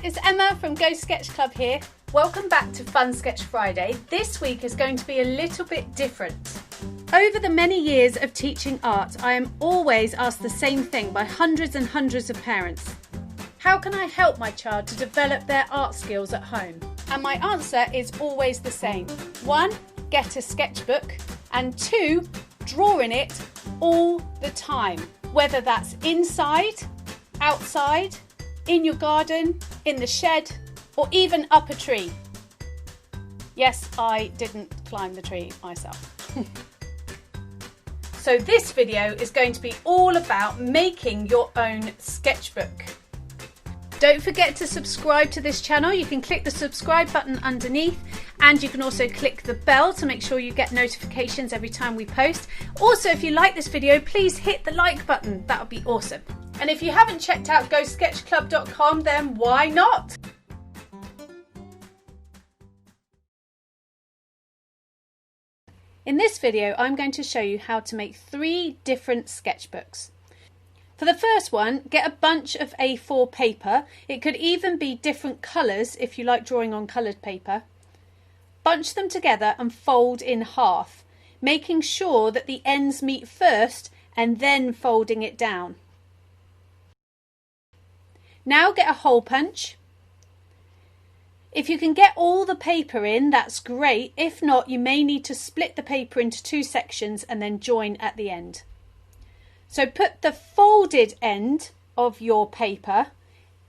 it's Emma from Go Sketch Club here. Welcome back to Fun Sketch Friday. This week is going to be a little bit different. Over the many years of teaching art, I am always asked the same thing by hundreds and hundreds of parents. How can I help my child to develop their art skills at home? And my answer is always the same. 1, get a sketchbook, and 2, draw in it all the time. Whether that's inside, outside, in your garden, in the shed, or even up a tree. Yes, I didn't climb the tree myself. So this video is going to be all about making your own sketchbook. Don't forget to subscribe to this channel. You can click the subscribe button underneath, and you can also click the bell to make sure you get notifications every time we post. Also, if you like this video, please hit the like button. That would be awesome. And if you haven't checked out gosketchclub.com, then why not? In this video, I'm going to show you how to make 3 different sketchbooks. For the first one, get a bunch of A4 paper. It could even be different colours if you like drawing on coloured paper. Bunch them together and fold in half, making sure that the ends meet first and then folding it down. Now get a hole punch. If you can get all the paper in, that's great. If not, you may need to split the paper into 2 sections and then join at the end. So put the folded end of your paper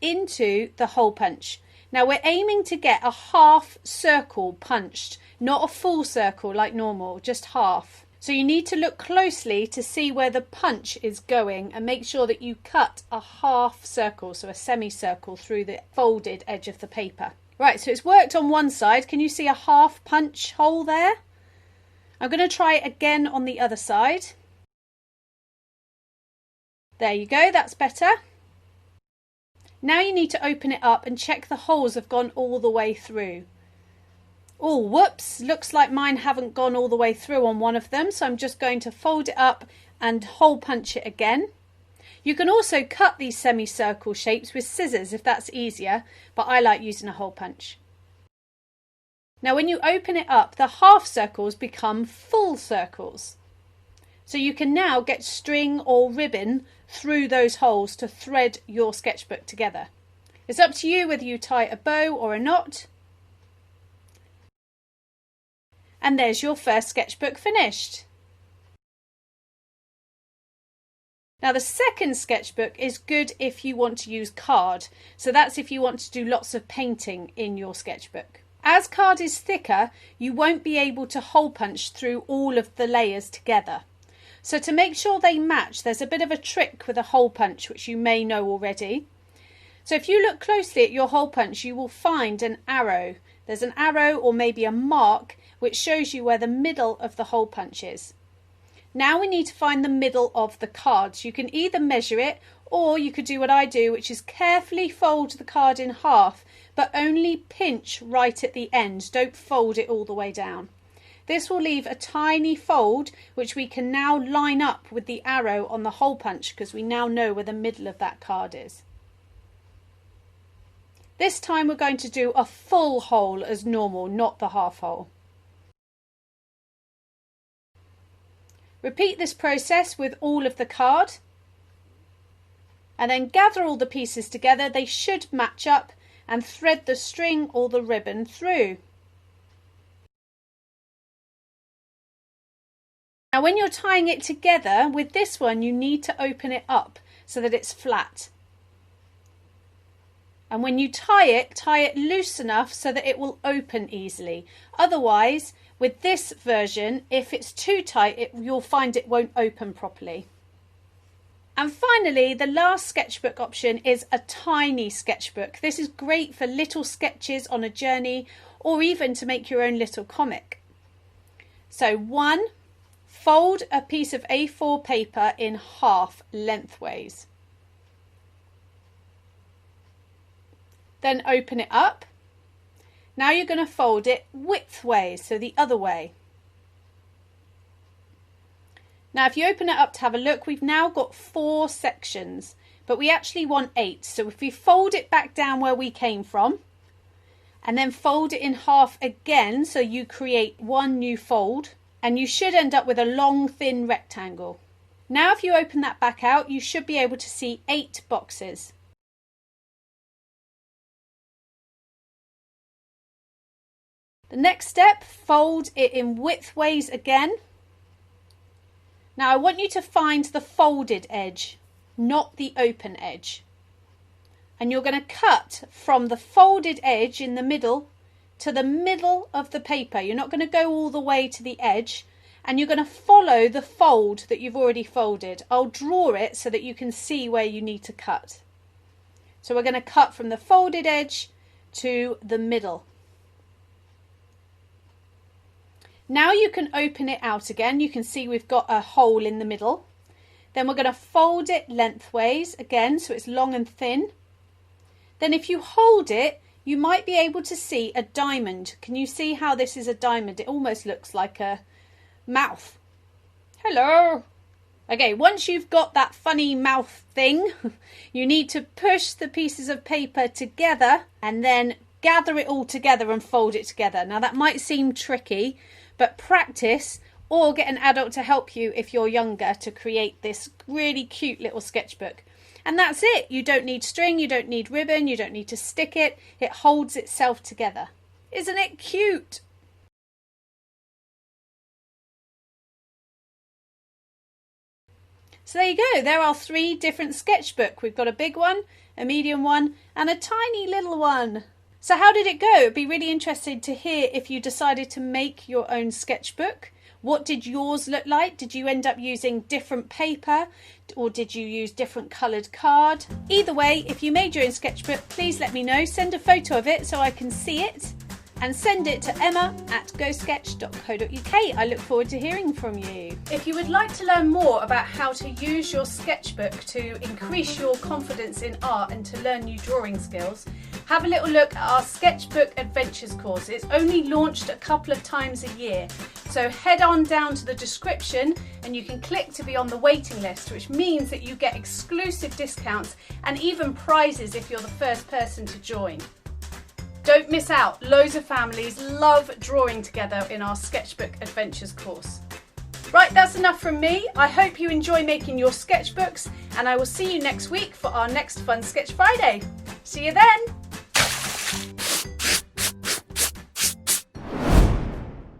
into the hole punch. Now we're aiming to get a half circle punched, not a full circle like normal, just half. So you need to look closely to see where the punch is going and make sure that you cut a half circle, so a semicircle through the folded edge of the paper. Right, so it's worked on one side. Can you see a half punch hole there? I'm going to try it again on the other side. There you go, that's better. Now you need to open it up and check the holes have gone all the way through. Oh, whoops, looks like mine haven't gone all the way through on one of them, so I'm just going to fold it up and hole punch it again. You can also cut these semicircle shapes with scissors if that's easier, but I like using a hole punch. Now when you open it up, the half circles become full circles. So you can now get string or ribbon through those holes to thread your sketchbook together. It's up to you whether you tie a bow or a knot. And there's your first sketchbook finished. Now the second sketchbook is good if you want to use card. So that's if you want to do lots of painting in your sketchbook. As card is thicker, you won't be able to hole punch through all of the layers together. So to make sure they match, there's a bit of a trick with a hole punch, which you may know already. So if you look closely at your hole punch, you will find an arrow. There's an arrow or maybe a mark which shows you where the middle of the hole punch is. Now we need to find the middle of the card. So you can either measure it, or you could do what I do, which is carefully fold the card in half, but only pinch right at the end. Don't fold it all the way down. This will leave a tiny fold which we can now line up with the arrow on the hole punch, because we now know where the middle of that card is. This time we're going to do a full hole as normal, not the half hole. Repeat this process with all of the card, and then gather all the pieces together. They should match up, and thread the string or the ribbon through. Now when you're tying it together, with this one you need to open it up so that it's flat. And when you tie it loose enough so that it will open easily. Otherwise, with this version, if it's too tight, you'll find it won't open properly. And finally, the last sketchbook option is a tiny sketchbook. This is great for little sketches on a journey, or even to make your own little comic. So 1, fold a piece of A4 paper in half lengthways. Then open it up. Now you're going to fold it widthways, so the other way. Now if you open it up to have a look, we've now got 4 sections. but we actually want 8. So if we fold it back down where we came from, and then fold it in half again, so you create one new fold, and you should end up with a long, thin rectangle. Now if you open that back out, you should be able to see 8 boxes. The next step, fold it in widthways again. Now I want you to find the folded edge, not the open edge. And you're going to cut from the folded edge in the middle to the middle of the paper. You're not going to go all the way to the edge, and you're going to follow the fold that you've already folded. I'll draw it so that you can see where you need to cut. So we're going to cut from the folded edge to the middle. Now you can open it out again. You can see we've got a hole in the middle. Then we're going to fold it lengthways again, so it's long and thin. Then if you hold it, you might be able to see a diamond. Can you see how this is a diamond? It almost looks like a mouth. Hello. Okay, once you've got that funny mouth thing, you need to push the pieces of paper together and then gather it all together and fold it together. Now that might seem tricky, but practice, or get an adult to help you if you're younger, to create this really cute little sketchbook. And that's it. You don't need string, you don't need ribbon, you don't need to stick it. It holds itself together. Isn't it cute? So there you go. There are 3 different sketchbooks. We've got a big one, a medium one, and a tiny little one. So how did it go? It'd be really interesting to hear if you decided to make your own sketchbook. What did yours look like? Did you end up using different paper, or did you use different coloured card? Either way, if you made your own sketchbook, please let me know. Send a photo of it so I can see it, and send it to emma@gosketch.co.uk. I look forward to hearing from you. If you would like to learn more about how to use your sketchbook to increase your confidence in art and to learn new drawing skills, have a little look at our Sketchbook Adventures course. It's only launched a couple of times a year. So head on down to the description and you can click to be on the waiting list, which means that you get exclusive discounts and even prizes if you're the first person to join. Don't miss out. Loads of families love drawing together in our Sketchbook Adventures course. Right, that's enough from me. I hope you enjoy making your sketchbooks, and I will see you next week for our next Fun Sketch Friday. See you then.